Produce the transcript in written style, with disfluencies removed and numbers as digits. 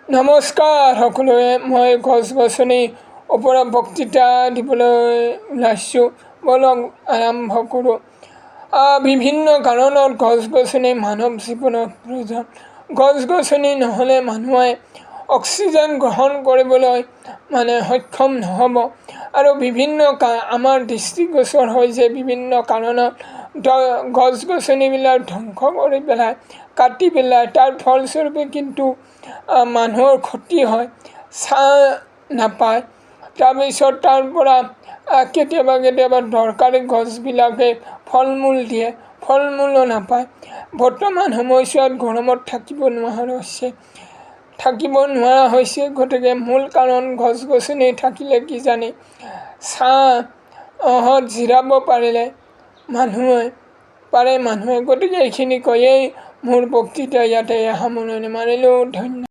নমস্কাৰ সকলোৱে। মই গছ গছনিৰ ওপৰত বক্তৃতা দিবলৈ ওলাইছোঁ। বলক আৰম্ভ কৰোঁ। বিভিন্ন কাৰণত গছ গছনি মানৱ জীৱনত প্ৰয়োজন। গছ গছনি নহ'লে মানুহে অক্সিজেন গ্ৰহণ কৰিবলৈ সক্ষম নহ'ব। আৰু বিভিন্ন আমাৰ দৃষ্টিগোচৰ হয় যে বিভিন্ন কাৰণত গছ গছনিবিলাক ধ্বংস কৰি পেলাই, কাটি পেলাই, তাৰ ফলস্বৰূপে কিন্তু মানুহৰ ক্ষতি হয়, ছাঁ নাপায়। তাৰপিছত তাৰ পৰা কেতিয়াবা দৰকাৰী গছবিলাকে ফল মূল দিয়ে, ফল মূলো নাপায়। বৰ্তমান সময়ছোৱাত গৰমত থাকিব নোৱাৰা হৈছে। গতিকে মূল কাৰণ গছ গছনি থাকিলে কিজানি ছাঁত জিৰাব পাৰিলে মানুহে। গতিকে এইখিনি কৈয়েই মোৰ বক্তৃতা ইয়াতে সামৰণি মাৰিলোঁ। ধন্যবাদ।